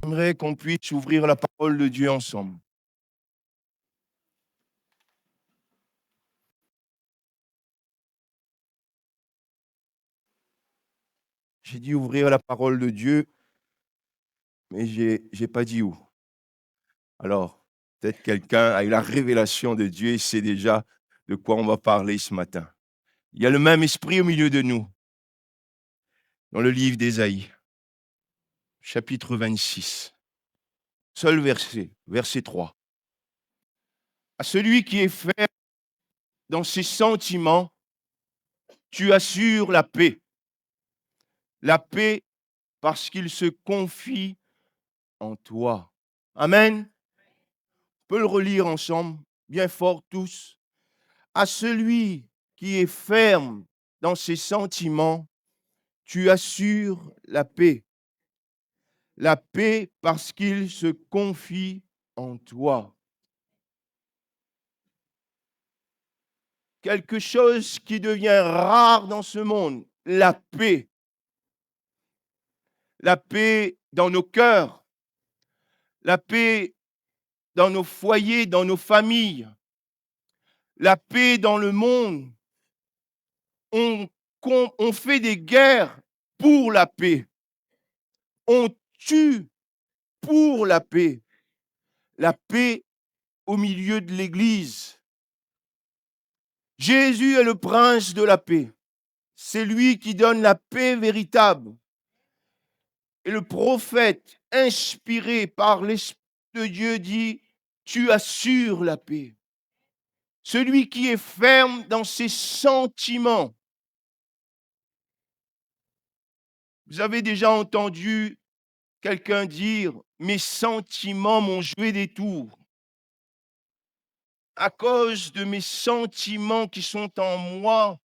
J'aimerais qu'on puisse ouvrir la parole de Dieu ensemble. J'ai dit ouvrir la parole de Dieu, mais j'ai pas dit où. Alors, peut-être quelqu'un a eu la révélation de Dieu et sait déjà de quoi on va parler ce matin. Il y a le même esprit au milieu de nous, dans le livre d'Ésaïe, chapitre 26. Seul verset, verset 3. À celui qui est ferme dans ses sentiments, tu assures la paix. La paix parce qu'il se confie en toi. Amen. On peut le relire ensemble, bien fort tous. À celui qui est ferme dans ses sentiments, tu assures la paix. La paix parce qu'il se confie en toi. Quelque chose qui devient rare dans ce monde, la paix. La paix dans nos cœurs, la paix dans nos foyers, dans nos familles, la paix dans le monde. On, on fait des guerres pour la paix. On tue pour la paix. La paix au milieu de l'Église. Jésus est le prince de la paix. C'est lui qui donne la paix véritable. Et le prophète, inspiré par l'Esprit de Dieu, dit, tu assures la paix. Celui qui est ferme dans ses sentiments. Vous avez déjà entendu quelqu'un dire, mes sentiments m'ont joué des tours. À cause de mes sentiments qui sont en moi,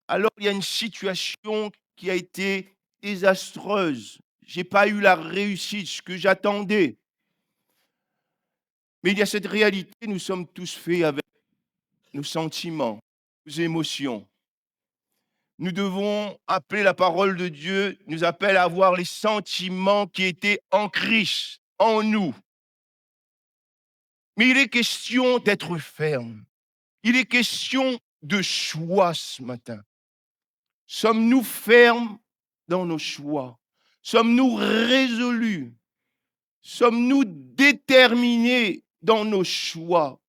alors il y a une situation qui a été désastreuse. Je n'ai pas eu la réussite, ce que j'attendais. Mais il y a cette réalité, nous sommes tous faits avec nos sentiments, nos émotions. Nous devons appeler la parole de Dieu, nous appelle à avoir les sentiments qui étaient en Christ, en nous. Mais il est question d'être ferme. Il est question de choix ce matin. Sommes-nous fermes dans nos choix? Sommes-nous résolus? Sommes-nous déterminés dans nos choix?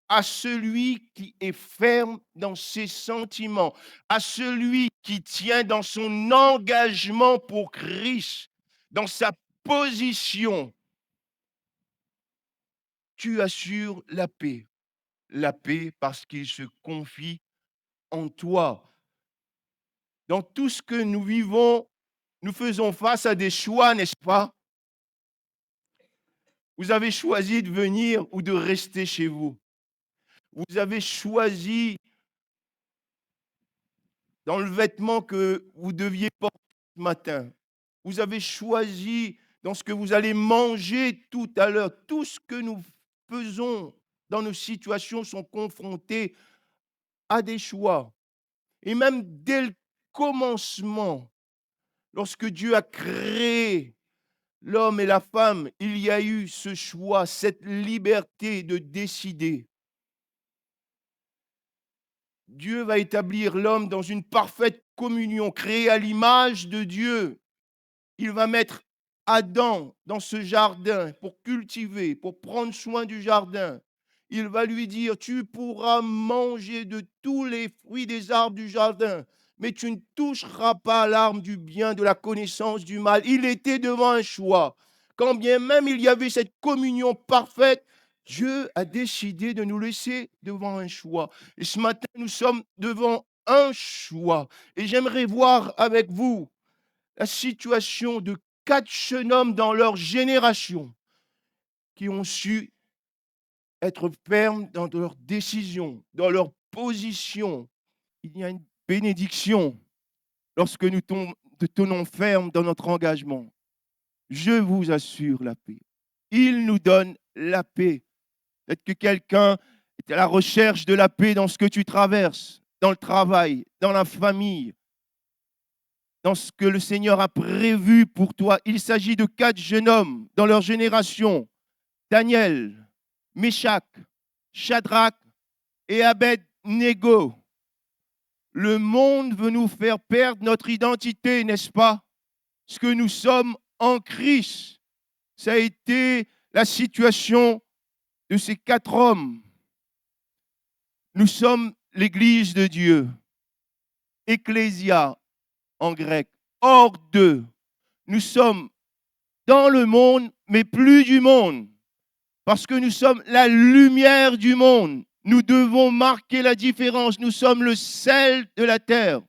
À celui qui est ferme dans ses sentiments, à celui qui tient dans son engagement pour Christ, dans sa position, tu assures la paix. La paix parce qu'il se confie en toi. Dans tout ce que nous vivons, nous faisons face à des choix, n'est-ce pas? Vous avez choisi de venir ou de rester chez vous. Vous avez choisi dans le vêtement que vous deviez porter ce matin. Vous avez choisi dans ce que vous allez manger tout à l'heure. Tout ce que nous faisons dans nos situations sont confrontés à des choix. Et même dès le commencement, lorsque Dieu a créé l'homme et la femme, il y a eu ce choix, cette liberté de décider. Dieu va établir l'homme dans une parfaite communion, créé à l'image de Dieu. Il va mettre Adam dans ce jardin pour cultiver, pour prendre soin du jardin. Il va lui dire, tu pourras manger de tous les fruits des arbres du jardin, mais tu ne toucheras pas à l'arbre du bien, de la connaissance du mal. Il était devant un choix. Quand bien même il y avait cette communion parfaite, Dieu a décidé de nous laisser devant un choix. Et ce matin, nous sommes devant un choix. Et j'aimerais voir avec vous la situation de 4 jeunes hommes dans leur génération qui ont su être fermes dans leurs décisions, dans leur position. Il y a une bénédiction lorsque nous tenons ferme dans notre engagement. Je vous assure la paix. Il nous donne la paix. Peut-être que quelqu'un est à la recherche de la paix dans ce que tu traverses, dans le travail, dans la famille. dans ce que le Seigneur a prévu pour toi. Il s'agit de 4 jeunes hommes dans leur génération. Daniel, Méshach, Shadrach et Abed-Nego. Le monde veut nous faire perdre notre identité, n'est-ce pas? Ce que nous sommes en Christ. Ça a été la situation de ces 4 hommes. Nous sommes l'Église de Dieu, Ecclésia en grec, hors d'eux. Nous sommes dans le monde, mais plus du monde, parce que nous sommes la lumière du monde. Nous devons marquer la différence. Nous sommes le sel de la terre.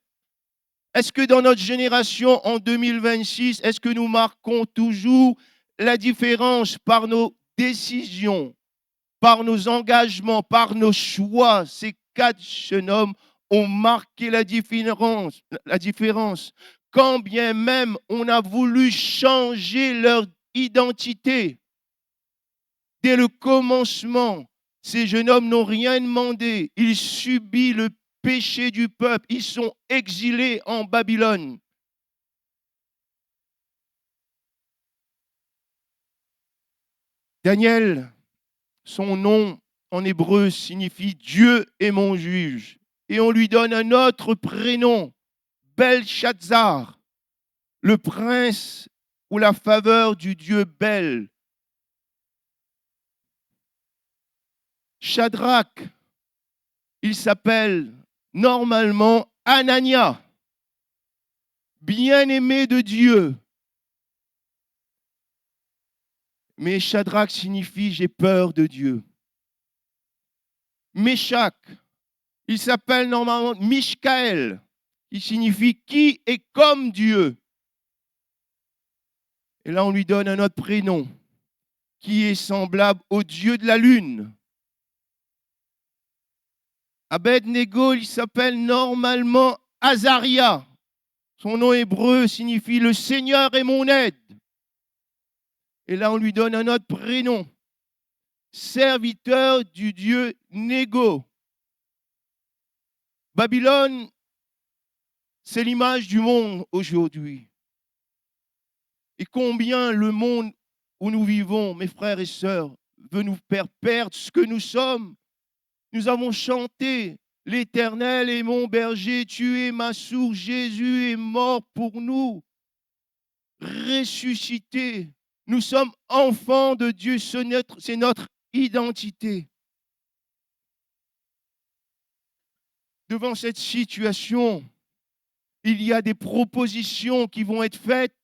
Est-ce que dans notre génération, en 2026, est-ce que nous marquons toujours la différence par nos décisions, par nos engagements, par nos choix? Ces 4 jeunes hommes ont marqué la différence. Quand bien même on a voulu changer leur identité. Dès le commencement, ces jeunes hommes n'ont rien demandé. Ils subissent le péché du peuple. Ils sont exilés en Babylone. Daniel, son nom en hébreu signifie Dieu est mon juge. Et on lui donne un autre prénom, Belshazzar, le prince ou la faveur du dieu Bel. Shadrach, il s'appelle normalement Anania, bien-aimé de Dieu. Mais Shadrach signifie j'ai peur de Dieu. Méshach, il s'appelle normalement Mishkaël, qui signifie qui est comme Dieu. Et là, on lui donne un autre prénom, qui est semblable au Dieu de la lune. Abed-Nego, il s'appelle normalement Azaria. Son nom hébreu signifie le Seigneur est mon aide. Et là, on lui donne un autre prénom, serviteur du Dieu Nego. Babylone, c'est l'image du monde aujourd'hui. Et combien le monde où nous vivons, mes frères et sœurs, veut nous faire perdre ce que nous sommes. Nous avons chanté, l'Éternel est mon berger, tu es ma source, Jésus est mort pour nous, ressuscité. Nous sommes enfants de Dieu, c'est notre identité. Devant cette situation, il y a des propositions qui vont être faites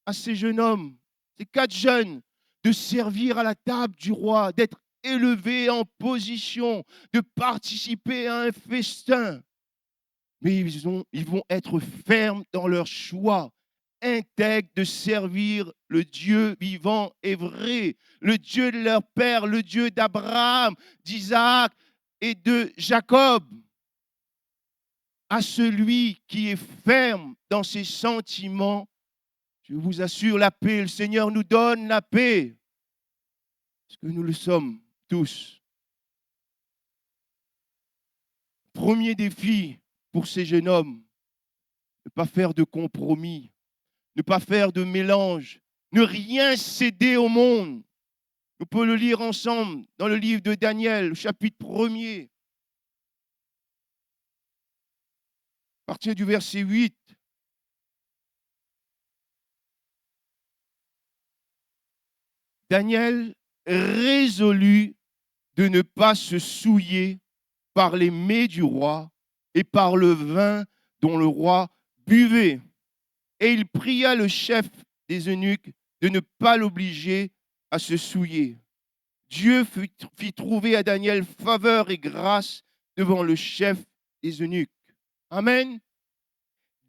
à ces jeunes hommes, ces 4 jeunes, de servir à la table du roi, d'être élevés en position, de participer à un festin. Mais ils vont être fermes dans leur choix, intègres de servir le Dieu vivant et vrai, le Dieu de leur père, le Dieu d'Abraham, d'Isaac et de Jacob. À celui qui est ferme dans ses sentiments, je vous assure la paix. Le Seigneur nous donne la paix, parce que nous le sommes tous. Premier défi pour ces jeunes hommes, ne pas faire de compromis, ne pas faire de mélange, ne rien céder au monde. On peut le lire ensemble dans le livre de Daniel, chapitre 1er, à partir du verset 8. Daniel résolut de ne pas se souiller par les mets du roi et par le vin dont le roi buvait. Et il pria le chef des eunuques de ne pas l'obliger à se souiller. Dieu fit trouver à Daniel faveur et grâce devant le chef des eunuques. Amen.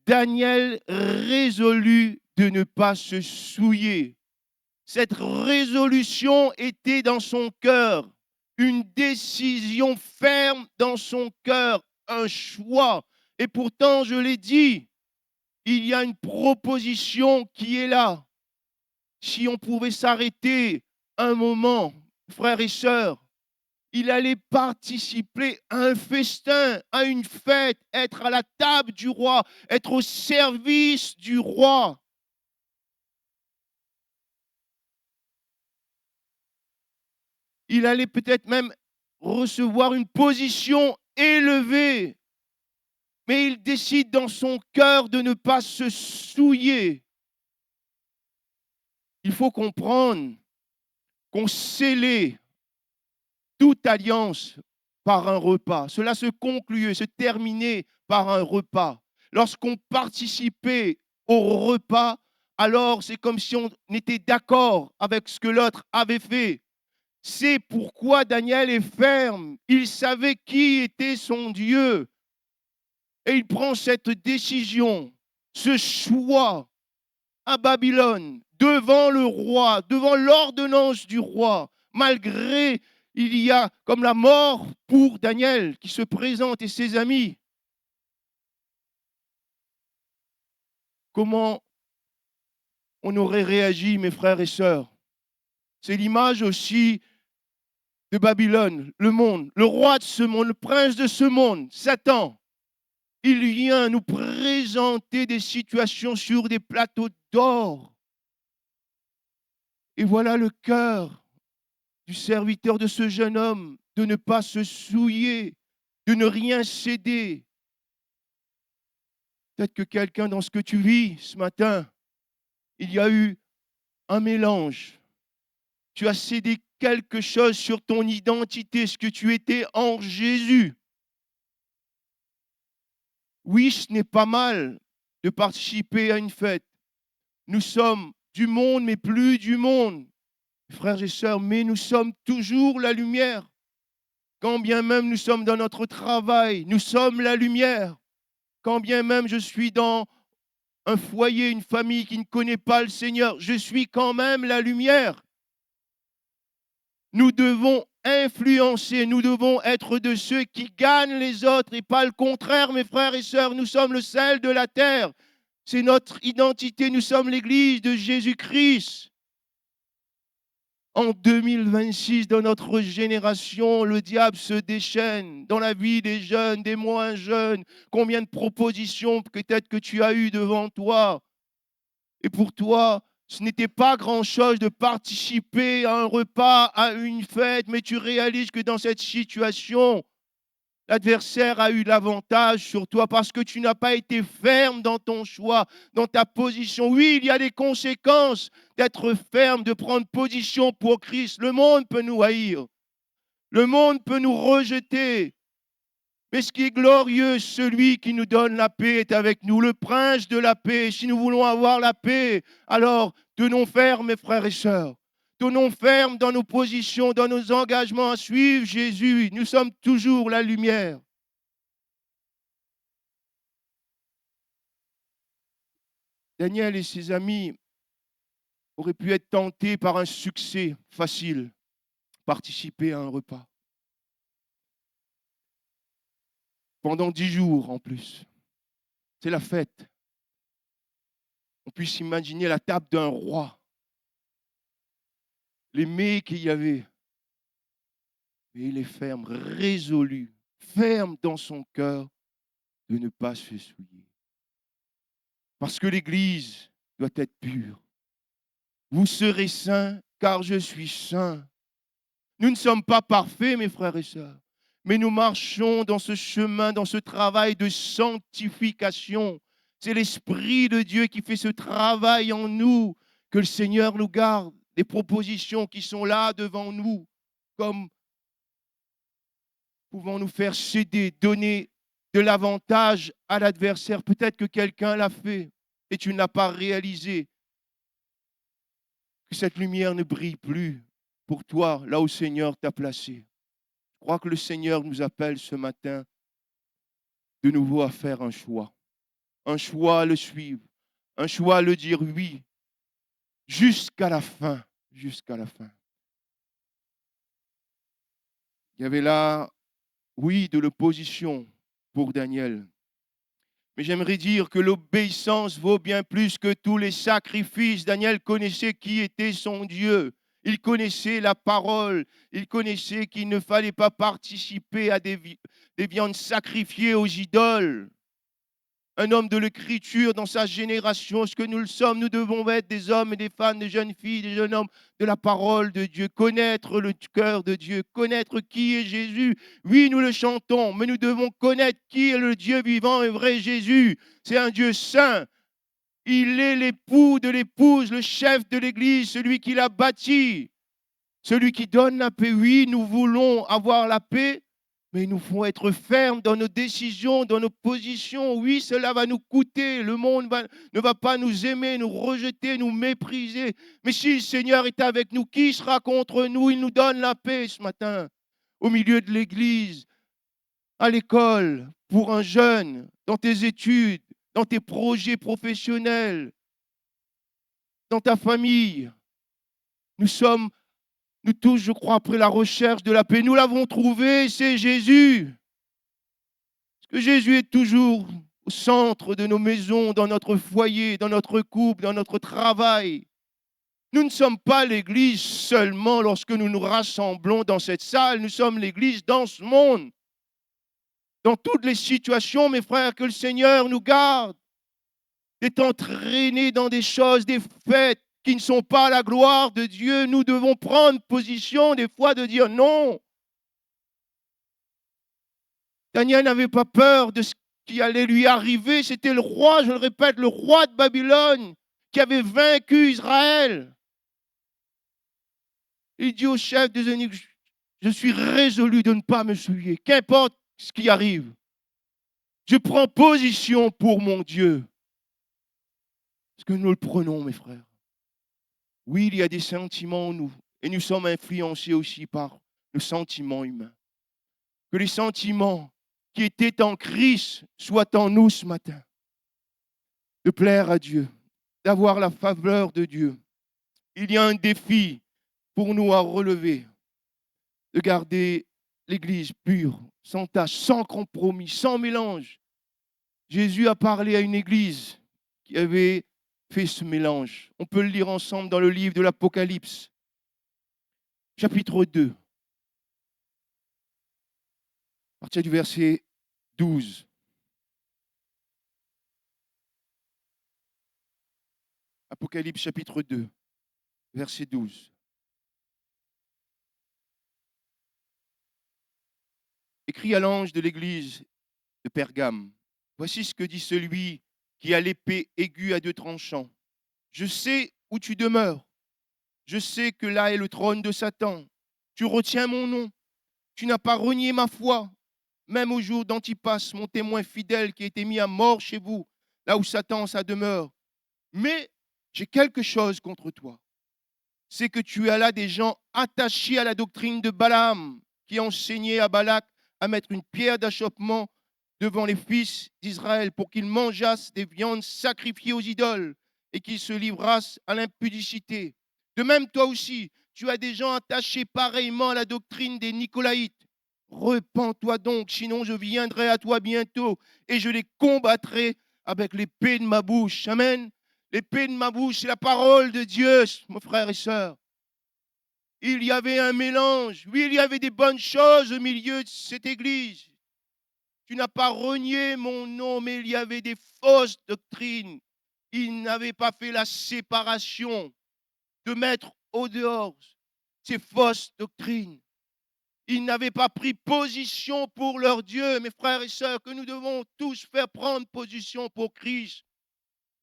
Daniel résolut de ne pas se souiller. Cette résolution était dans son cœur, une décision ferme dans son cœur, un choix. Et pourtant, je l'ai dit, il y a une proposition qui est là. Si on pouvait s'arrêter un moment, frères et sœurs, Il allait participer à un festin, à une fête, être à la table du roi, être au service du roi. Il allait peut-être même recevoir une position élevée, mais il décide dans son cœur de ne pas se souiller. Il faut comprendre qu'on scellait toute alliance par un repas. Cela se concluait, se terminait par un repas. Lorsqu'on participait au repas, alors c'est comme si on était d'accord avec ce que l'autre avait fait. C'est pourquoi Daniel est ferme. Il savait qui était son Dieu. Et il prend cette décision, ce choix à Babylone, devant le roi, devant l'ordonnance du roi, malgré il y a comme la mort pour Daniel qui se présente et ses amis. Comment on aurait réagi, mes frères et sœurs? C'est l'image aussi de Babylone, le monde, le roi de ce monde, le prince de ce monde, Satan. Il vient nous présenter des situations sur des plateaux d'or. Et voilà le cœur du serviteur de ce jeune homme, de ne pas se souiller, de ne rien céder. Peut-être que quelqu'un dans ce que tu vis ce matin, il y a eu un mélange. Tu as cédé quelque chose sur ton identité, ce que tu étais en Jésus. Oui, ce n'est pas mal de participer à une fête. Nous sommes du monde, mais plus du monde. Frères et sœurs, mais nous sommes toujours la lumière. Quand bien même nous sommes dans notre travail, nous sommes la lumière. Quand bien même je suis dans un foyer, une famille qui ne connaît pas le Seigneur, je suis quand même la lumière. Nous devons influencer, nous devons être de ceux qui gagnent les autres et pas le contraire, mes frères et sœurs. Nous sommes le sel de la terre. C'est notre identité. Nous sommes l'Église de Jésus-Christ. En 2026, dans notre génération, le diable se déchaîne dans la vie des jeunes, des moins jeunes. Combien de propositions peut-être que tu as eues devant toi. Et pour toi, ce n'était pas grand-chose de participer à un repas, à une fête, mais tu réalises que dans cette situation, l'adversaire a eu l'avantage sur toi parce que tu n'as pas été ferme dans ton choix, dans ta position. Oui, il y a des conséquences d'être ferme, de prendre position pour Christ. Le monde peut nous haïr. Le monde peut nous rejeter. Mais ce qui est glorieux, celui qui nous donne la paix est avec nous, le prince de la paix. Si nous voulons avoir la paix, alors tenons ferme, mes frères et sœurs. Tenons ferme dans nos positions, dans nos engagements à suivre Jésus. Nous sommes toujours la lumière. Daniel et ses amis auraient pu être tentés par un succès facile, participer à un repas. Pendant 10 jours en plus. C'est la fête. On puisse imaginer la table d'un roi. Les mets qu'il y avait. Mais il est ferme, résolu, ferme dans son cœur de ne pas se souiller. Parce que l'Église doit être pure. Vous serez saints car je suis saint. Nous ne sommes pas parfaits, mes frères et sœurs, mais nous marchons dans ce chemin, dans ce travail de sanctification. C'est l'Esprit de Dieu qui fait ce travail en nous, que le Seigneur nous garde. Les propositions qui sont là devant nous, comme pouvons nous faire céder, donner de l'avantage à l'adversaire. Peut-être que quelqu'un l'a fait et tu ne l'as pas réalisé. Que cette lumière ne brille plus pour toi, là où le Seigneur t'a placé. Je crois que le Seigneur nous appelle ce matin de nouveau à faire un choix. Un choix à le suivre. Un choix à le dire oui. Jusqu'à la fin. Jusqu'à la fin. Il y avait là, oui, de l'opposition pour Daniel. Mais j'aimerais dire que l'obéissance vaut bien plus que tous les sacrifices. Daniel connaissait qui était son Dieu. Il connaissait la parole. Il connaissait qu'il ne fallait pas participer à des viandes sacrifiées aux idoles. Un homme de l'écriture dans sa génération, ce que nous le sommes, nous devons être des hommes et des femmes, des jeunes filles, des jeunes hommes de la parole de Dieu, connaître le cœur de Dieu, connaître qui est Jésus. Oui, nous le chantons, mais nous devons connaître qui est le Dieu vivant et vrai Jésus. C'est un Dieu saint. Il est l'époux de l'épouse, le chef de l'Église, celui qui l'a bâti, celui qui donne la paix. Oui, nous voulons avoir la paix, mais il nous faut être fermes dans nos décisions, dans nos positions. Oui, cela va nous coûter. Le monde ne va pas nous aimer, nous rejeter, nous mépriser. Mais si le Seigneur est avec nous, qui sera contre nous? Il nous donne la paix ce matin, au milieu de l'Église, à l'école, pour un jeune, dans tes études, dans tes projets professionnels, dans ta famille. Nous sommes, nous tous, je crois, après la recherche de la paix. Nous l'avons trouvé, c'est Jésus. Parce que Jésus est toujours au centre de nos maisons, dans notre foyer, dans notre couple, dans notre travail. Nous ne sommes pas l'Église seulement lorsque nous nous rassemblons dans cette salle. Nous sommes l'Église dans ce monde. Dans toutes les situations, mes frères, que le Seigneur nous garde d'être entraînés dans des choses, des faits qui ne sont pas la gloire de Dieu. Nous devons prendre position des fois de dire non. Daniel n'avait pas peur de ce qui allait lui arriver. C'était le roi, je le répète, le roi de Babylone qui avait vaincu Israël. Il dit au chef des eunuques, je suis résolu de ne pas me souiller, qu'importe ce qui arrive. Je prends position pour mon Dieu. Est-ce que nous le prenons, mes frères? Oui, il y a des sentiments en nous, et nous sommes influencés aussi par le sentiment humain. Que les sentiments qui étaient en Christ soient en nous ce matin. De plaire à Dieu, d'avoir la faveur de Dieu. Il y a un défi pour nous à relever, de garder l'Église pure, sans tache, sans compromis, sans mélange. Jésus a parlé à une Église qui avait fait ce mélange. On peut le lire ensemble dans le livre de l'Apocalypse, chapitre 2, à partir du verset 12. Apocalypse chapitre 2, verset 12. Écrit à l'ange de l'église de Pergame, voici ce que dit celui qui a l'épée aiguë à deux tranchants. Je sais où tu demeures. Je sais que là est le trône de Satan. Tu retiens mon nom. Tu n'as pas renié ma foi, même au jour d'Antipas, mon témoin fidèle qui a été mis à mort chez vous, là où Satan sa demeure. Mais j'ai quelque chose contre toi. C'est que tu as là des gens attachés à la doctrine de Balaam, qui enseignait à Balak à mettre une pierre d'achoppement devant les fils d'Israël pour qu'ils mangeassent des viandes sacrifiées aux idoles et qu'ils se livrassent à l'impudicité. De même, toi aussi, tu as des gens attachés pareillement à la doctrine des Nicolaïtes. Repens-toi donc, sinon je viendrai à toi bientôt et je les combattrai avec l'épée de ma bouche. Amen. L'épée de ma bouche, c'est la parole de Dieu, mon frère et sœur. Il y avait un mélange. Oui, il y avait des bonnes choses au milieu de cette église. Tu n'as pas renié mon nom, mais il y avait des fausses doctrines. Ils n'avaient pas fait la séparation de mettre au dehors ces fausses doctrines. Ils n'avaient pas pris position pour leur Dieu, mes frères et sœurs, que nous devons tous faire prendre position pour Christ.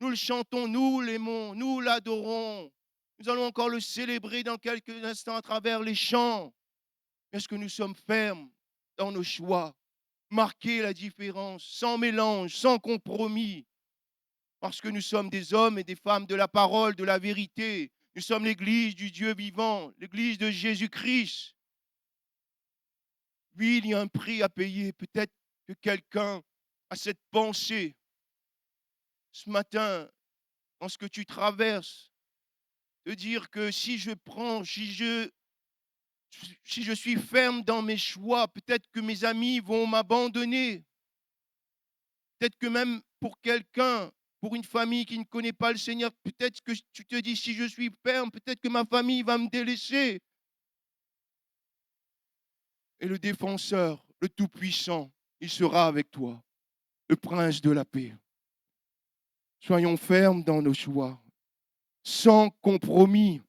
Nous le chantons, nous l'aimons, nous l'adorons. Nous allons encore le célébrer dans quelques instants à travers les chants. Est-ce que nous sommes fermes dans nos choix? Marquer la différence, sans mélange, sans compromis. Parce que nous sommes des hommes et des femmes de la parole, de la vérité. Nous sommes l'église du Dieu vivant, l'église de Jésus-Christ. Oui, il y a un prix à payer. Peut-être que quelqu'un a cette pensée ce matin, dans ce que tu traverses, de dire que si je prends, si je suis ferme dans mes choix, peut-être que mes amis vont m'abandonner. Peut-être que même pour quelqu'un, pour une famille qui ne connaît pas le Seigneur. Peut-être que tu te dis, si je suis ferme, peut-être que ma famille va me délaisser. Et le défenseur, le Tout-Puissant, il sera avec toi, le Prince de la paix. Soyons fermes dans nos choix, sans compromis.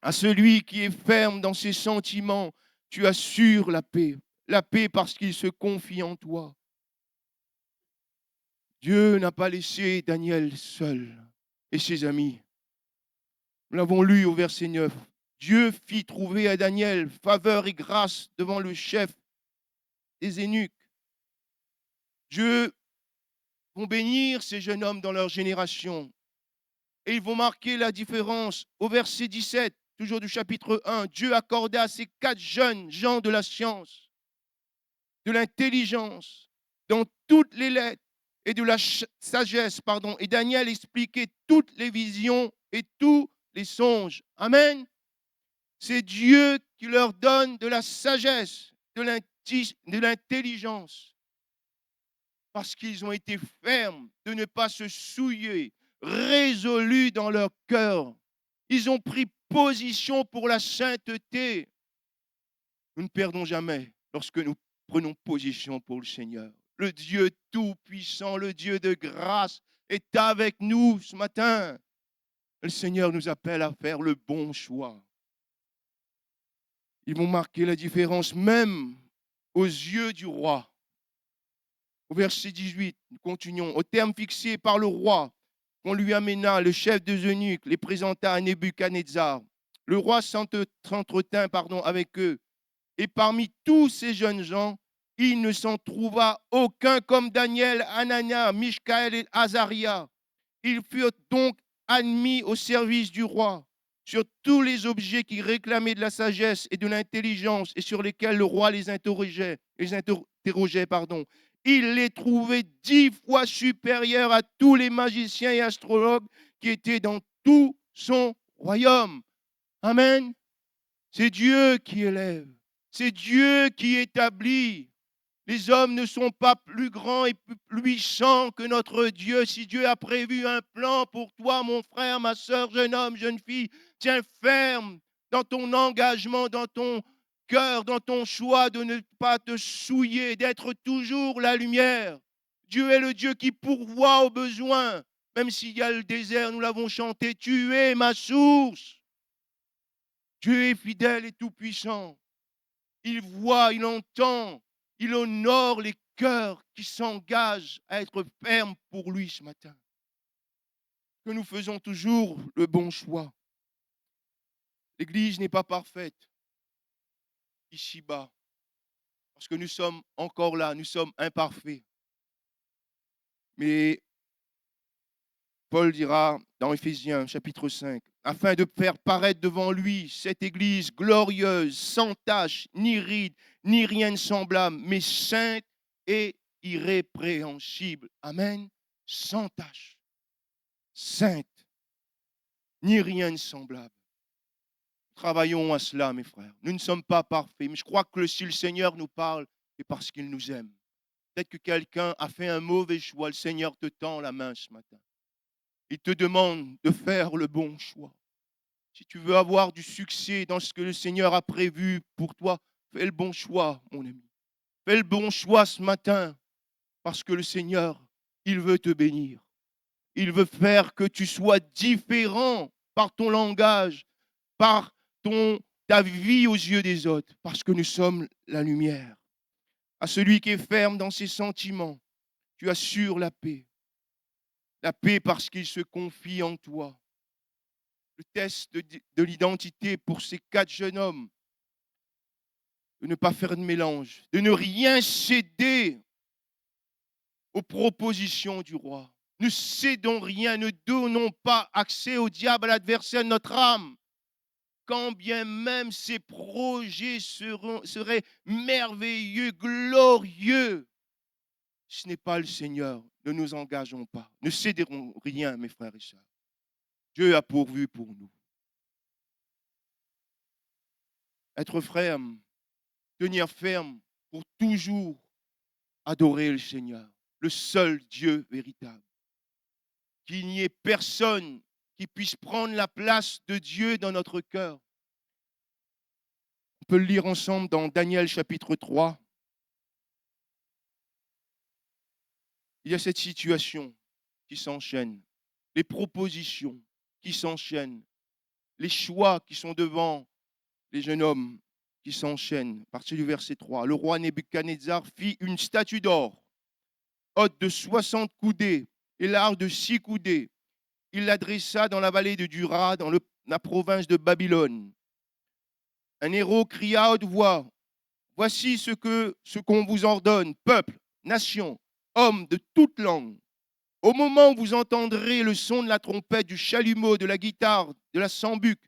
À celui qui est ferme dans ses sentiments, tu assures la paix. La paix parce qu'il se confie en toi. Dieu n'a pas laissé Daniel seul et ses amis. Nous l'avons lu au verset 9. Dieu fit trouver à Daniel faveur et grâce devant le chef des eunuques. Dieu va bénir ces jeunes hommes dans leur génération. Et ils vont marquer la différence. Au verset 17, toujours du chapitre 1, Dieu accorda à ces 4 jeunes gens de la science, de l'intelligence, dans toutes les lettres et de la sagesse, pardon. Et Daniel expliquait toutes les visions et tous les songes. Amen. C'est Dieu qui leur donne de la sagesse, de l'intelligence, parce qu'ils ont été fermes de ne pas se souiller, résolus dans leur cœur. Ils ont pris position pour la sainteté. Nous ne perdons jamais lorsque nous prenons position pour le Seigneur. Le Dieu tout-puissant, le Dieu de grâce est avec nous ce matin. Le Seigneur nous appelle à faire le bon choix. Ils vont marquer la différence même aux yeux du roi. Au verset 18, nous continuons. Au terme fixé par le roi, on lui amena le chef des eunuques, les présenta à Nebuchadnezzar. Le roi s'entretint avec eux. Et parmi tous ces jeunes gens, il ne s'en trouva aucun comme Daniel, Anania, Michkaël et Azaria. Ils furent donc admis au service du roi. Sur tous les objets qui réclamaient de la sagesse et de l'intelligence et sur lesquels le roi les interrogeait, il les trouvait 10 fois supérieurs à tous les magiciens et astrologues qui étaient dans tout son royaume. Amen. C'est Dieu qui élève. C'est Dieu qui établit. Les hommes ne sont pas plus grands et plus puissants que notre Dieu. Si Dieu a prévu un plan pour toi, mon frère, ma soeur, jeune homme, jeune fille, tiens ferme dans ton engagement, dans ton cœur, dans ton choix de ne pas te souiller, d'être toujours la lumière. Dieu est le Dieu qui pourvoit aux besoins. Même s'il y a le désert, nous l'avons chanté, tu es ma source. Dieu est fidèle et tout-puissant. Il voit, il entend, il honore les cœurs qui s'engagent à être fermes pour lui ce matin. Que nous faisons toujours le bon choix. L'Église n'est pas parfaite ici-bas, parce que nous sommes encore là, nous sommes imparfaits. Mais Paul dira dans Éphésiens chapitre 5, afin de faire paraître devant lui cette Église glorieuse, sans tache, ni ride, ni rien de semblable, mais sainte et irrépréhensible. Amen. Sans tache, sainte, ni rien de semblable. Travaillons à cela, mes frères. Nous ne sommes pas parfaits, mais je crois que si le Seigneur nous parle, c'est parce qu'il nous aime. Peut-être que quelqu'un a fait un mauvais choix. Le Seigneur te tend la main ce matin. Il te demande de faire le bon choix. Si tu veux avoir du succès dans ce que le Seigneur a prévu pour toi, fais le bon choix, mon ami. Fais le bon choix ce matin, parce que le Seigneur, il veut te bénir. Il veut faire que tu sois différent par ton langage, par ta vie aux yeux des autres, parce que nous sommes la lumière. À celui qui est ferme dans ses sentiments, tu assures la paix. La paix parce qu'il se confie en toi. Le test de l'identité pour ces 4 jeunes hommes, de ne pas faire de mélange, de ne rien céder aux propositions du roi. Ne cédons rien, ne donnons pas accès au diable, à l'adversaire de notre âme. Quand bien même ces projets seraient merveilleux, glorieux, ce n'est pas le Seigneur. Ne nous engageons pas. Ne céderons rien, mes frères et sœurs. Dieu a pourvu pour nous. Être ferme, tenir ferme pour toujours adorer le Seigneur, le seul Dieu véritable. qu'il n'y ait personne qui puisse prendre la place de Dieu dans notre cœur. On peut le lire ensemble dans Daniel chapitre 3. Il y a cette situation qui s'enchaîne, les propositions qui s'enchaînent, les choix qui sont devant les jeunes hommes qui s'enchaînent. À partir du verset 3, le roi Nebuchadnezzar fit une statue d'or, haute de 60 coudées et large de 6 coudées. Il la dressa dans la vallée de Dura, dans la province de Babylone. Un héros cria à haute voix, voici ce qu'on vous ordonne, peuple, nation, hommes de toute langue. Au moment où vous entendrez le son de la trompette, du chalumeau, de la guitare, de la sambuc,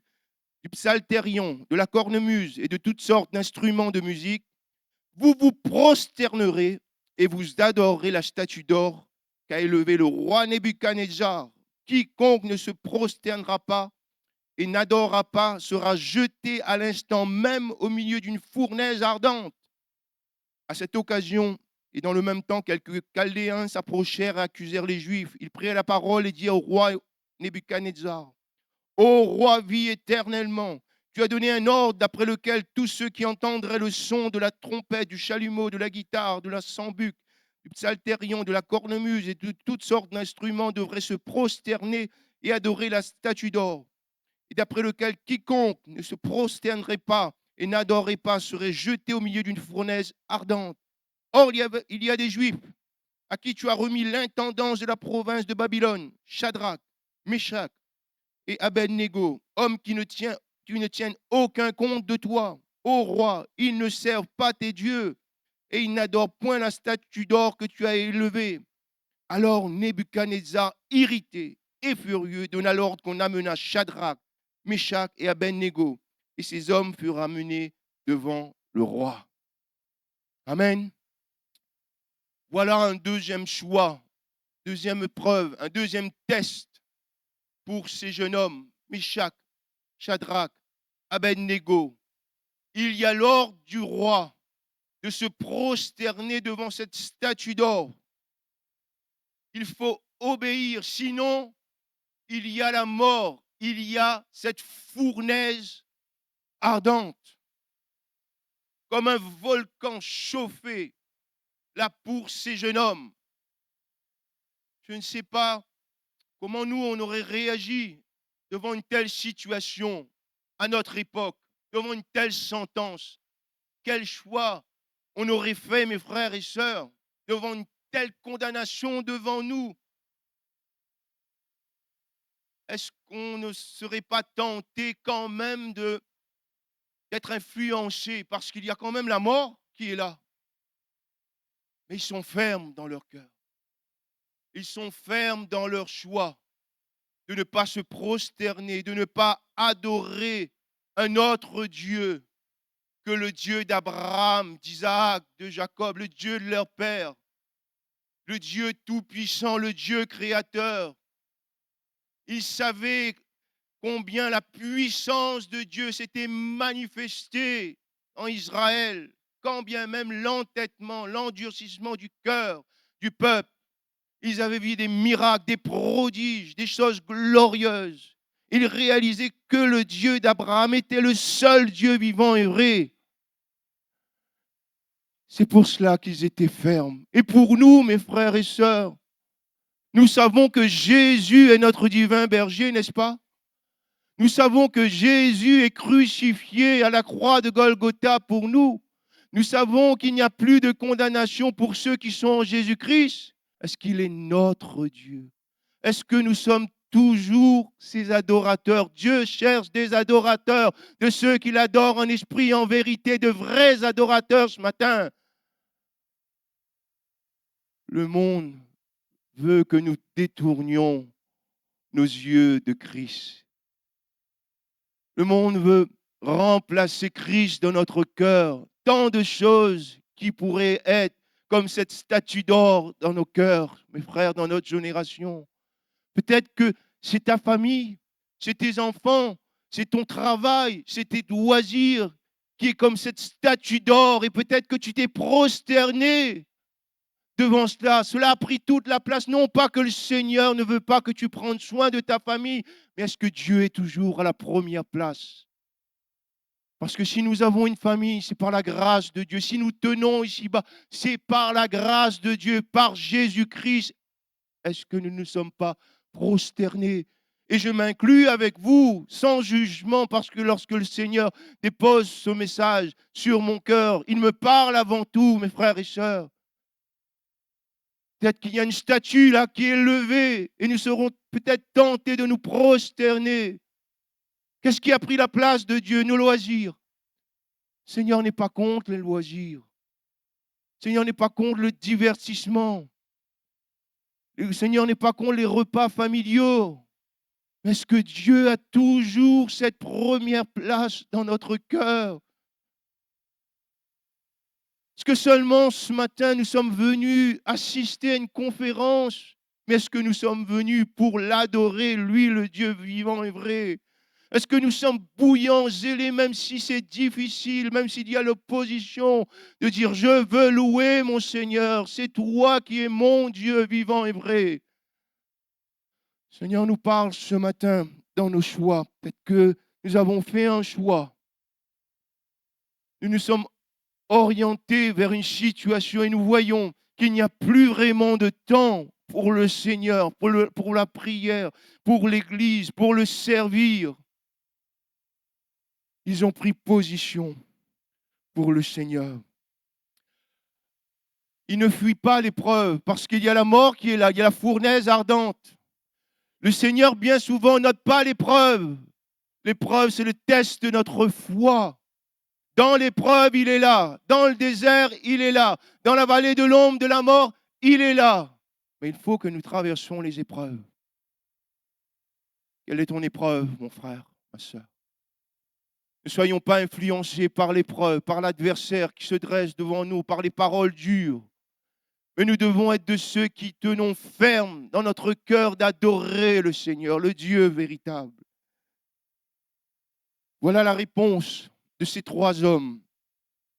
du psalterion, de la cornemuse et de toutes sortes d'instruments de musique, vous vous prosternerez et vous adorerez la statue d'or qu'a élevée le roi Nebuchadnezzar. Quiconque ne se prosternera pas et n'adorera pas sera jeté à l'instant même au milieu d'une fournaise ardente. À cette occasion, et dans le même temps, quelques Chaldéens s'approchèrent et accusèrent les Juifs. Ils prirent la parole et dirent au roi Nebuchadnezzar, ô roi, vis éternellement. Tu as donné un ordre d'après lequel tous ceux qui entendraient le son de la trompette, du chalumeau, de la guitare, de la sambuc, du psalterion, de la cornemuse et de toutes sortes d'instruments devraient se prosterner et adorer la statue d'or. Et d'après lequel quiconque ne se prosternerait pas et n'adorerait pas serait jeté au milieu d'une fournaise ardente. Or, il y a des Juifs à qui tu as remis l'intendance de la province de Babylone, Shadrach, Meshach et Abednego, hommes qui ne tiennent aucun compte de toi. Ô roi, ils ne servent pas tes dieux et ils n'adorent point la statue d'or que tu as élevée. Alors Nebuchadnezzar, irrité et furieux, donna l'ordre qu'on amena Shadrach, Meshach et Abednego. Et ces hommes furent amenés devant le roi. Amen. Voilà un deuxième choix, deuxième épreuve, un deuxième test pour ces jeunes hommes, Meshach, Shadrach, Abednego. Il y a l'ordre du roi de se prosterner devant cette statue d'or. Il faut obéir, sinon il y a la mort, il y a cette fournaise ardente, comme un volcan chauffé, là pour ces jeunes hommes. Je ne sais pas comment nous, on aurait réagi devant une telle situation à notre époque, devant une telle sentence. Quel choix on aurait fait, mes frères et sœurs, devant une telle condamnation devant nous? Est-ce qu'on ne serait pas tenté quand même d'être influencé parce qu'il y a quand même la mort qui est là? Mais ils sont fermes dans leur cœur. Ils sont fermes dans leur choix de ne pas se prosterner, de ne pas adorer un autre Dieu que le Dieu d'Abraham, d'Isaac, de Jacob, le Dieu de leur père, le Dieu tout-puissant, le Dieu créateur. Ils savaient combien la puissance de Dieu s'était manifestée en Israël, quand bien même l'entêtement, l'endurcissement du cœur du peuple. Ils avaient vu des miracles, des prodiges, des choses glorieuses. Ils réalisaient que le Dieu d'Abraham était le seul Dieu vivant et vrai. C'est pour cela qu'ils étaient fermes. Et pour nous, mes frères et sœurs, nous savons que Jésus est notre divin berger, n'est-ce pas? Nous savons que Jésus est crucifié à la croix de Golgotha pour nous. Nous savons qu'il n'y a plus de condamnation pour ceux qui sont en Jésus-Christ. Est-ce qu'il est notre Dieu? Est-ce que nous sommes toujours ses adorateurs? Dieu cherche des adorateurs, de ceux qui l'adorent en esprit et en vérité, de vrais adorateurs ce matin. Le monde veut que nous détournions nos yeux de Christ. Le monde veut remplacer Christ dans notre cœur. Tant de choses qui pourraient être comme cette statue d'or dans nos cœurs, mes frères, dans notre génération. Peut-être que c'est ta famille, c'est tes enfants, c'est ton travail, c'est tes loisirs qui est comme cette statue d'or et peut-être que tu t'es prosterné devant cela. Cela a pris toute la place. Non pas que le Seigneur ne veut pas que tu prennes soin de ta famille, mais est-ce que Dieu est toujours à la première place? Parce que si nous avons une famille, c'est par la grâce de Dieu. Si nous tenons ici-bas, c'est par la grâce de Dieu, par Jésus-Christ. Est-ce que nous ne sommes pas prosternés? Et je m'inclus avec vous, sans jugement, parce que lorsque le Seigneur dépose ce message sur mon cœur, il me parle avant tout, mes frères et sœurs. Peut-être qu'il y a une statue là qui est levée et nous serons peut-être tentés de nous prosterner. Qu'est-ce qui a pris la place de Dieu? Nos loisirs. Le Seigneur n'est pas contre les loisirs. Le Seigneur n'est pas contre le divertissement. Le Seigneur n'est pas contre les repas familiaux. Mais est-ce que Dieu a toujours cette première place dans notre cœur? Est-ce que seulement ce matin nous sommes venus assister à une conférence? Mais est-ce que nous sommes venus pour l'adorer, lui, le Dieu vivant et vrai? Est-ce que nous sommes bouillants, zélés, même si c'est difficile, même s'il y a l'opposition, de dire je veux louer mon Seigneur, c'est toi qui es mon Dieu vivant et vrai. Seigneur nous parle ce matin dans nos choix. Peut-être que nous avons fait un choix. Nous nous sommes orientés vers une situation et nous voyons qu'il n'y a plus vraiment de temps pour le Seigneur, pour la prière, pour l'Église, pour le servir. Ils ont pris position pour le Seigneur. Ils ne fuient pas l'épreuve parce qu'il y a la mort qui est là, il y a la fournaise ardente. Le Seigneur, bien souvent, note pas l'épreuve. L'épreuve, c'est le test de notre foi. Dans l'épreuve, il est là. Dans le désert, il est là. Dans la vallée de l'ombre de la mort, il est là. Mais il faut que nous traversions les épreuves. Quelle est ton épreuve, mon frère, ma soeur? Ne soyons pas influencés par l'épreuve, par l'adversaire qui se dresse devant nous, par les paroles dures. Mais nous devons être de ceux qui tenons ferme dans notre cœur d'adorer le Seigneur, le Dieu véritable. Voilà la réponse de ces trois hommes,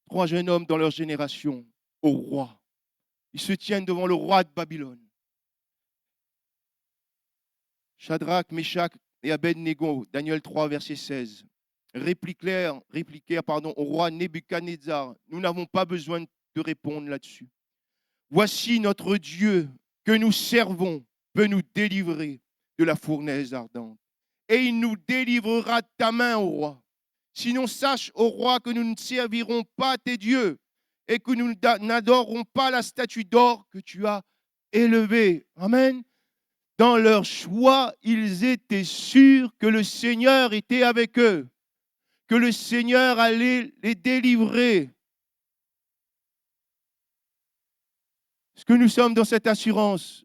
trois jeunes hommes dans leur génération, au roi. Ils se tiennent devant le roi de Babylone. Shadrach, Meshach et Abed-Négo, Daniel 3, verset 16. Répliquèrent au roi Nebuchadnezzar. Nous n'avons pas besoin de répondre là-dessus. Voici notre Dieu que nous servons peut nous délivrer de la fournaise ardente. Et il nous délivrera de ta main, ô roi. Sinon, sache, ô roi, que nous ne servirons pas tes dieux et que nous n'adorerons pas la statue d'or que tu as élevée. Amen. Dans leur choix, ils étaient sûrs que le Seigneur était avec eux, que le Seigneur allait les délivrer. Est-ce que nous sommes dans cette assurance?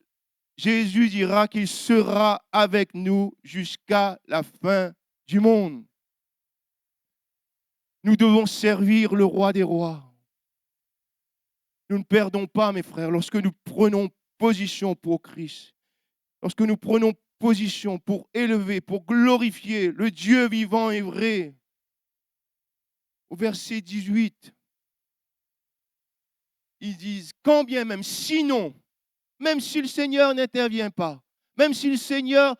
Jésus dira qu'il sera avec nous jusqu'à la fin du monde. Nous devons servir le roi des rois. Nous ne perdons pas, mes frères, lorsque nous prenons position pour Christ, lorsque nous prenons position pour élever, pour glorifier le Dieu vivant et vrai. Au verset 18, ils disent, quand bien même, sinon, même si le Seigneur n'intervient pas, même si le Seigneur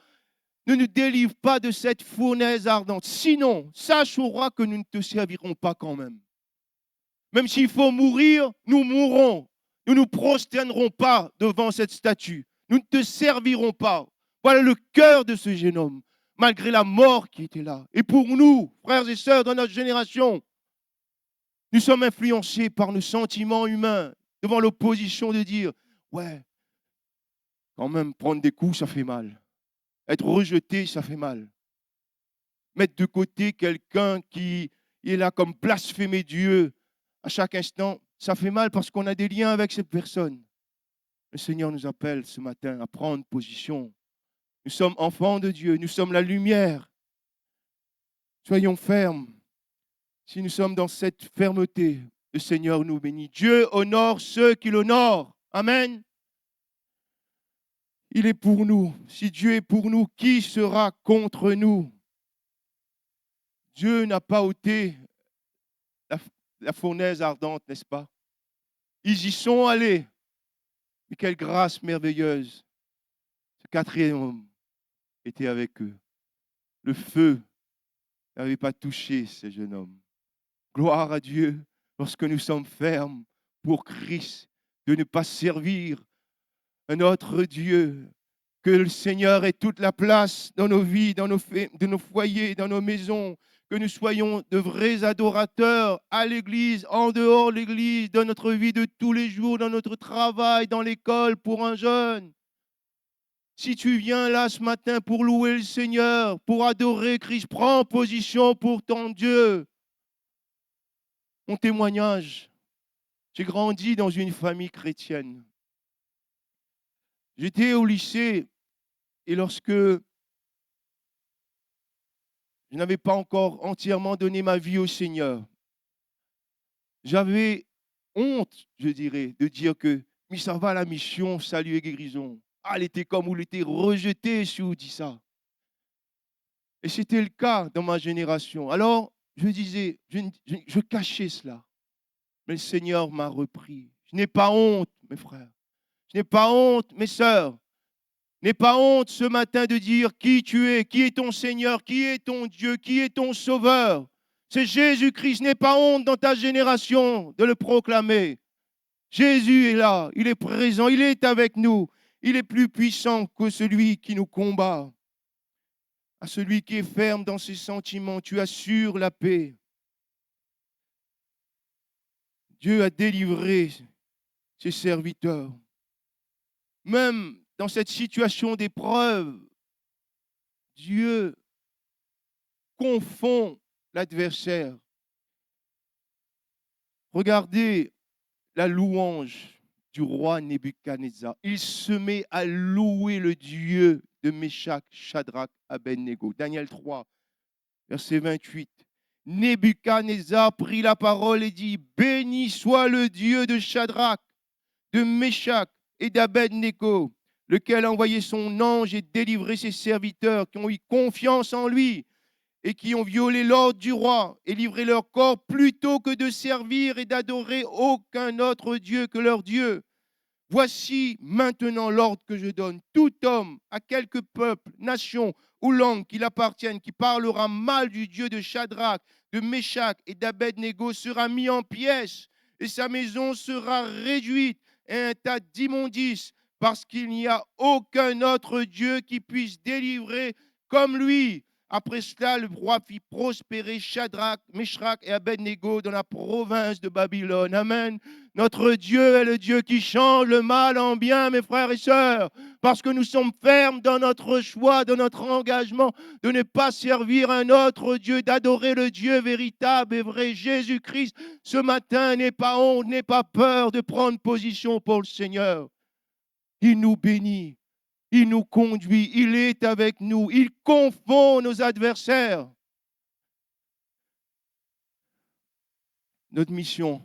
ne nous délivre pas de cette fournaise ardente, sinon, sache au roi que nous ne te servirons pas quand même. Même s'il faut mourir, nous mourrons. Nous ne nous prosternerons pas devant cette statue. Nous ne te servirons pas. Voilà le cœur de ce jeune homme, malgré la mort qui était là. Et pour nous, frères et sœurs, dans notre génération, nous sommes influencés par nos sentiments humains devant l'opposition de dire, ouais, quand même, prendre des coups, ça fait mal. Être rejeté, ça fait mal. Mettre de côté quelqu'un qui est là comme blasphémer Dieu à chaque instant, ça fait mal parce qu'on a des liens avec cette personne. Le Seigneur nous appelle ce matin à prendre position. Nous sommes enfants de Dieu, nous sommes la lumière. Soyons fermes. Si nous sommes dans cette fermeté, le Seigneur nous bénit. Dieu honore ceux qui l'honorent. Amen. Il est pour nous. Si Dieu est pour nous, qui sera contre nous? Dieu n'a pas ôté la fournaise ardente, n'est-ce pas? Ils y sont allés. Mais quelle grâce merveilleuse. Ce quatrième homme était avec eux. Le feu n'avait pas touché ce jeune homme. Gloire à Dieu lorsque nous sommes fermes pour Christ, de ne pas servir un autre Dieu. Que le Seigneur ait toute la place dans nos vies, dans nos foyers, dans nos maisons. Que nous soyons de vrais adorateurs à l'église, en dehors de l'église, dans notre vie de tous les jours, dans notre travail, dans l'école pour un jeune. Si tu viens là ce matin pour louer le Seigneur, pour adorer Christ, prends position pour ton Dieu. Mon témoignage, j'ai grandi dans une famille chrétienne. J'étais au lycée et lorsque je n'avais pas encore entièrement donné ma vie au Seigneur, j'avais honte, je dirais, de dire que mais ça va la mission, salut et guérison. Ah, elle était comme où elle était rejetée si on dit ça. Et c'était le cas dans ma génération. Alors, je disais, je cachais cela. Mais le Seigneur m'a repris. Je n'ai pas honte, mes frères. Je n'ai pas honte, mes sœurs. Je n'ai pas honte ce matin de dire qui tu es, qui est ton Seigneur, qui est ton Dieu, qui est ton Sauveur. C'est Jésus-Christ. Je n'ai pas honte dans ta génération de le proclamer. Jésus est là, il est présent, il est avec nous. Il est plus puissant que celui qui nous combat. À celui qui est ferme dans ses sentiments, tu assures la paix. Dieu a délivré ses serviteurs. Même dans cette situation d'épreuve, Dieu confond l'adversaire. Regardez la louange du roi Nebuchadnezzar. Il se met à louer le Dieu de Méshach, Shadrach, Abednego. Daniel 3, verset 28. Nebuchadnezzar prit la parole et dit, béni soit le Dieu de Shadrach, de Méshach et d'Abednego, lequel a envoyé son ange et délivré ses serviteurs qui ont eu confiance en lui et qui ont violé l'ordre du roi et livré leur corps plutôt que de servir et d'adorer aucun autre Dieu que leur Dieu. Voici maintenant l'ordre que je donne. Tout homme, à quelque peuple, nation ou langue qu'il appartienne, qui parlera mal du Dieu de Shadrach, de Méshach et d'Abednego sera mis en pièces et sa maison sera réduite et un tas d'immondices parce qu'il n'y a aucun autre Dieu qui puisse délivrer comme lui. Après cela, le roi fit prospérer Shadrach, Méshach et Abednego dans la province de Babylone. Amen. Notre Dieu est le Dieu qui change le mal en bien, mes frères et sœurs, parce que nous sommes fermes dans notre choix, dans notre engagement de ne pas servir un autre Dieu, d'adorer le Dieu véritable et vrai, Jésus-Christ. Ce matin, n'aie pas honte, n'aie pas peur de prendre position pour le Seigneur. Il nous bénit. Il nous conduit, il est avec nous, il confond nos adversaires. Notre mission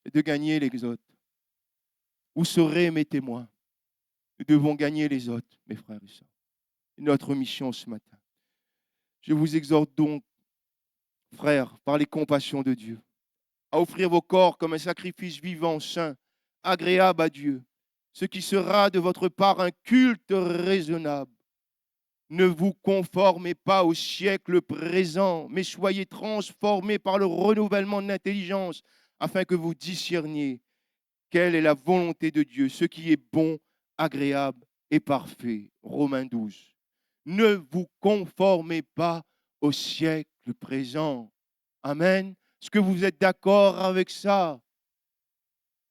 est de gagner les autres. Vous serez mes témoins. Nous devons gagner les autres, mes frères et sœurs. C'est notre mission ce matin. Je vous exhorte donc, frères, par les compassions de Dieu, à offrir vos corps comme un sacrifice vivant, saint, agréable à Dieu, ce qui sera de votre part un culte raisonnable. Ne vous conformez pas au siècle présent, mais soyez transformés par le renouvellement de l'intelligence, afin que vous discerniez quelle est la volonté de Dieu, ce qui est bon, agréable et parfait. Romains 12. Ne vous conformez pas au siècle présent. Amen. Est-ce que vous êtes d'accord avec ça?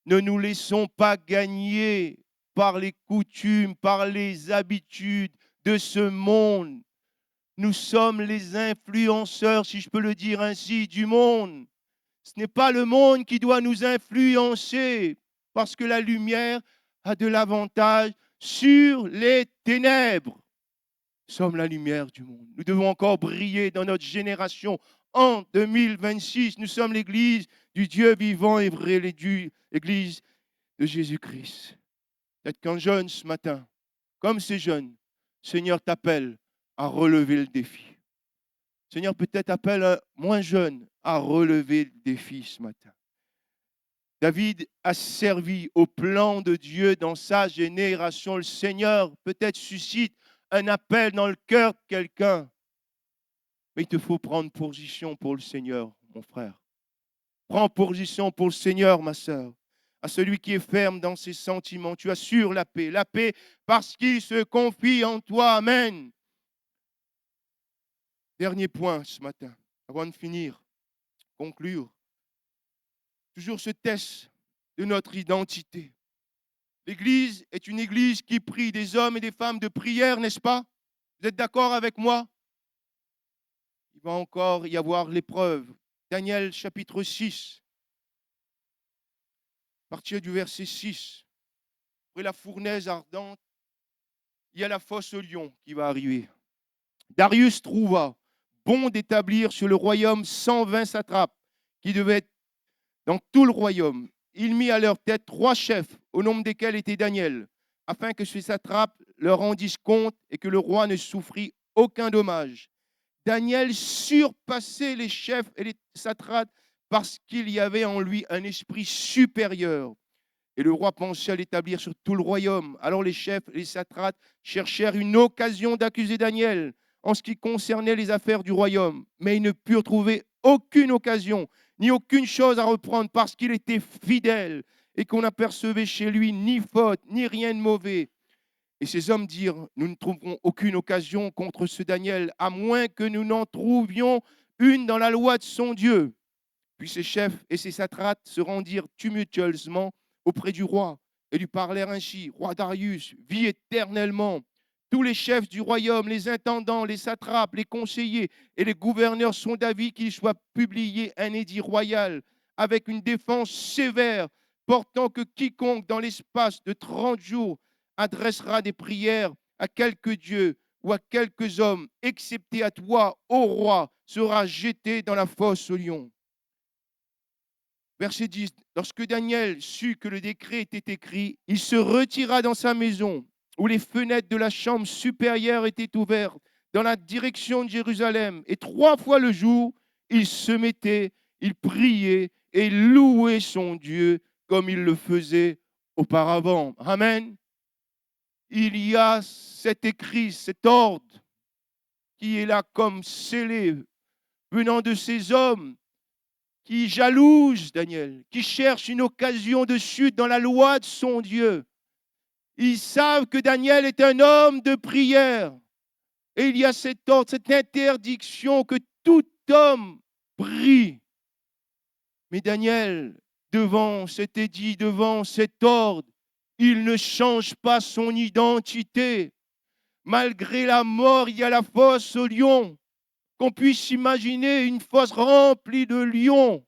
Ne nous laissons pas gagner par les coutumes, par les habitudes de ce monde. Nous sommes les influenceurs, si je peux le dire ainsi, du monde. Ce n'est pas le monde qui doit nous influencer, parce que la lumière a de l'avantage sur les ténèbres. Nous sommes la lumière du monde. Nous devons encore briller dans notre génération. En 2026, nous sommes l'Église du Dieu vivant et vrai, l'Église de Jésus-Christ. Peut-être qu'un jeune ce matin, comme ces jeunes, Seigneur t'appelle à relever le défi. Seigneur peut-être appelle un moins jeune à relever le défi ce matin. David a servi au plan de Dieu dans sa génération. Le Seigneur peut-être suscite un appel dans le cœur de quelqu'un. Mais il te faut prendre position pour le Seigneur, mon frère. Prends position pour le Seigneur, ma sœur. À celui qui est ferme dans ses sentiments, tu assures la paix. La paix parce qu'il se confie en toi. Amen. Dernier point ce matin, avant de finir, conclure. Toujours ce test de notre identité. L'Église est une Église qui prie, des hommes et des femmes de prière, n'est-ce pas? Vous êtes d'accord avec moi? Il va encore y avoir l'épreuve. Daniel chapitre 6, à partir du verset 6. Après la fournaise ardente, il y a la fosse au lion qui va arriver. Darius trouva bon d'établir sur le royaume 120 satrapes qui devaient être dans tout le royaume. Il mit à leur tête 3 chefs, au nombre desquels était Daniel, afin que ces satrapes leur rendissent compte et que le roi ne souffrit aucun dommage. Daniel surpassait les chefs et les satrapes parce qu'il y avait en lui un esprit supérieur. Et le roi pensait à l'établir sur tout le royaume. Alors les chefs et les satrapes cherchèrent une occasion d'accuser Daniel en ce qui concernait les affaires du royaume. Mais ils ne purent trouver aucune occasion, ni aucune chose à reprendre parce qu'il était fidèle et qu'on n'apercevait chez lui ni faute, ni rien de mauvais. Et ces hommes dirent, nous ne trouverons aucune occasion contre ce Daniel, à moins que nous n'en trouvions une dans la loi de son Dieu. Puis ses chefs et ses satrapes se rendirent tumultueusement auprès du roi et lui parlèrent ainsi. Roi Darius, vis éternellement. Tous les chefs du royaume, les intendants, les satrapes, les conseillers et les gouverneurs sont d'avis qu'il soit publié un édit royal avec une défense sévère, portant que quiconque dans l'espace de 30 jours adressera des prières à quelque dieu ou à quelques hommes, excepté à toi, ô roi, sera jeté dans la fosse aux lions. Verset 10, lorsque Daniel sut que le décret était écrit, il se retira dans sa maison, où les fenêtres de la chambre supérieure étaient ouvertes, dans la direction de Jérusalem. Et 3 fois le jour, il se mettait, il priait et louait son Dieu comme il le faisait auparavant. Amen. Il y a cet écrit, cet ordre qui est là comme scellé, venant de ces hommes qui jalousent Daniel, qui cherchent une occasion de chute dans la loi de son Dieu. Ils savent que Daniel est un homme de prière. Et il y a cet ordre, cette interdiction que tout homme prie. Mais Daniel, devant cet édit, devant cet ordre, il ne change pas son identité. Malgré la mort, il y a la fosse aux lions. Qu'on puisse imaginer une fosse remplie de lions.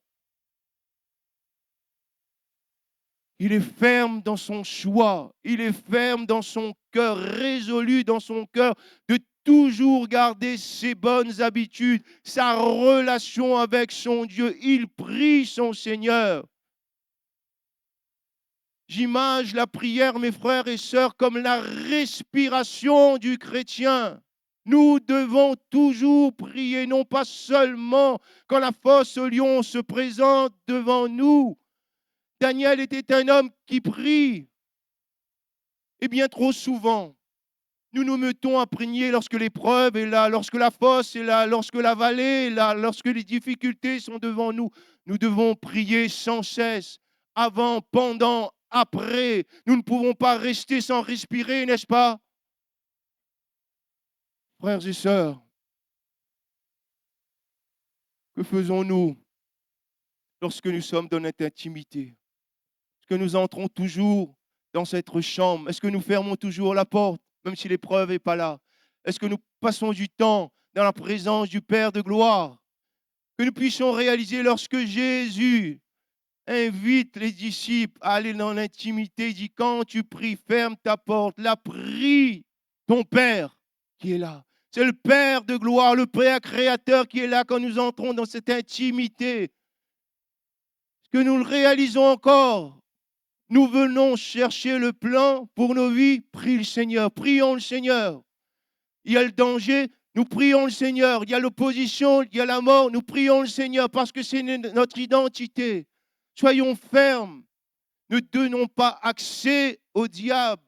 Il est ferme dans son choix, il est ferme dans son cœur, résolu dans son cœur de toujours garder ses bonnes habitudes, sa relation avec son Dieu. Il prie son Seigneur. J'imagine la prière, mes frères et sœurs, comme la respiration du chrétien. Nous devons toujours prier, non pas seulement quand la fosse aux lions se présente devant nous. Daniel était un homme qui prie. Et bien trop souvent, nous nous mettons à prier lorsque l'épreuve est là, lorsque la fosse est là, lorsque la vallée est là, lorsque les difficultés sont devant nous. Nous devons prier sans cesse, avant, pendant, après. Nous ne pouvons pas rester sans respirer, n'est-ce pas? Frères et sœurs, que faisons-nous lorsque nous sommes dans notre intimité? Est-ce que nous entrons toujours dans cette chambre? Est-ce que nous fermons toujours la porte, même si l'épreuve n'est pas là? Est-ce que nous passons du temps dans la présence du Père de gloire? Que nous puissions réaliser lorsque Jésus invite les disciples à aller dans l'intimité, il dit quand tu pries, ferme ta porte, là prie ton Père qui est là. C'est le Père de gloire, le Père créateur qui est là quand nous entrons dans cette intimité. Est-ce que nous le réalisons encore? Nous venons chercher le plan pour nos vies. Prie le Seigneur, prions le Seigneur. Il y a le danger, nous prions le Seigneur. Il y a l'opposition, il y a la mort, nous prions le Seigneur parce que c'est notre identité. Soyons fermes Ne donnons pas accès au diable.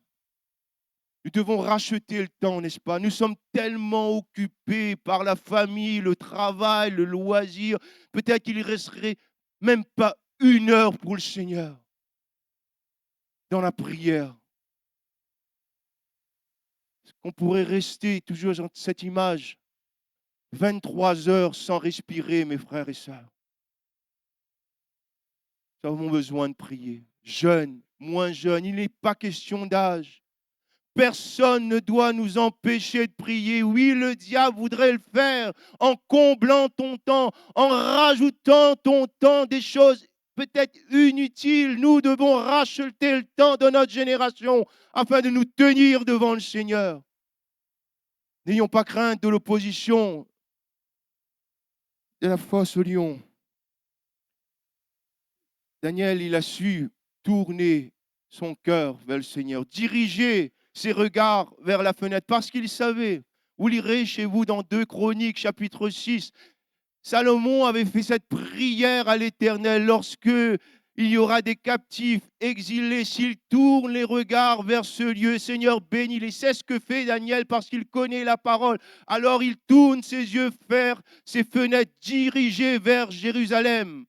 Nous devons racheter le temps, n'est-ce pas? Nous sommes tellement occupés par la famille, le travail, le loisir. Peut-être qu'il ne resterait même pas 1 heure pour le Seigneur dans la prière. On pourrait rester toujours dans cette image, 23 heures sans respirer, mes frères et sœurs. Nous avons besoin de prier. Jeunes, moins jeunes, il n'est pas question d'âge. Personne ne doit nous empêcher de prier. Oui, le diable voudrait le faire en comblant ton temps, en rajoutant ton temps des choses peut-être inutiles. Nous devons racheter le temps de notre génération afin de nous tenir devant le Seigneur. N'ayons pas crainte de l'opposition, de la fosse au lion. Daniel, il a su tourner son cœur vers le Seigneur, diriger ses regards vers la fenêtre parce qu'il savait. Vous lirez chez vous dans 2 Chroniques, chapitre 6, Salomon avait fait cette prière à l'Éternel lorsque il y aura des captifs exilés. S'il tourne les regards vers ce lieu, Seigneur, bénis-les. C'est ce que fait Daniel parce qu'il connaît la parole. Alors il tourne ses yeux vers ses fenêtres dirigées vers Jérusalem.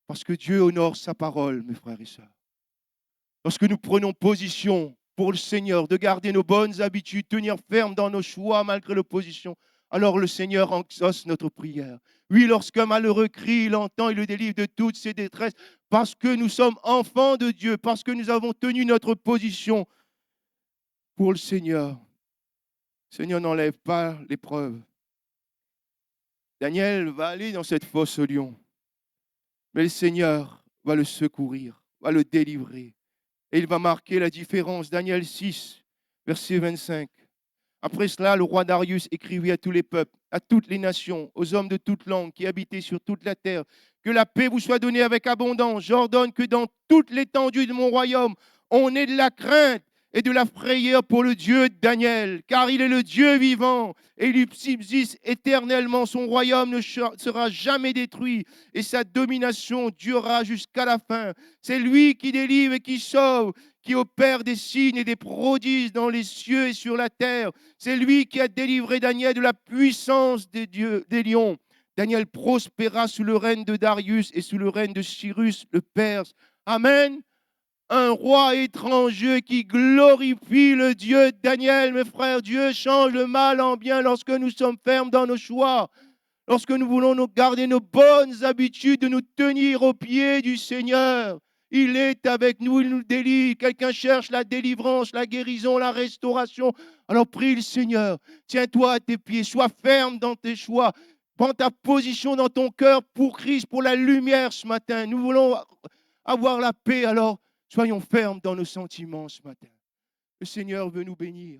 Parce que Dieu honore sa parole, mes frères et sœurs. Lorsque nous prenons position pour le Seigneur, de garder nos bonnes habitudes, tenir ferme dans nos choix malgré l'opposition, alors le Seigneur exauce notre prière. Oui, lorsqu'un malheureux crie, il entend, il le délivre de toutes ses détresses, parce que nous sommes enfants de Dieu, parce que nous avons tenu notre position pour le Seigneur. Le Seigneur n'enlève pas l'épreuve. Daniel va aller dans cette fosse au lion, mais le Seigneur va le secourir, va le délivrer. Et il va marquer la différence. Daniel 6, verset 25. Après cela, le roi Darius écrivit à tous les peuples, à toutes les nations, aux hommes de toute langue qui habitaient sur toute la terre, que la paix vous soit donnée avec abondance. J'ordonne que dans toute l'étendue de mon royaume, on ait de la crainte et de la frayeur pour le Dieu de Daniel, car il est le Dieu vivant et il subsiste éternellement. Son royaume ne sera jamais détruit et sa domination durera jusqu'à la fin. C'est lui qui délivre et qui sauve, qui opère des signes et des prodiges dans les cieux et sur la terre. C'est lui qui a délivré Daniel de la puissance des lions. Daniel prospéra sous le règne de Darius et sous le règne de Cyrus le Perse. Amen. Un roi étranger qui glorifie le Dieu de Daniel. Mes frères, Dieu change le mal en bien lorsque nous sommes fermes dans nos choix. Lorsque nous voulons nous garder nos bonnes habitudes de nous tenir aux pieds du Seigneur. Il est avec nous, il nous délivre. Quelqu'un cherche la délivrance, la guérison, la restauration. Alors prie le Seigneur. Tiens-toi à tes pieds, sois ferme dans tes choix. Prends ta position dans ton cœur pour Christ, pour la lumière ce matin. Nous voulons avoir la paix, alors soyons fermes dans nos sentiments ce matin. Le Seigneur veut nous bénir.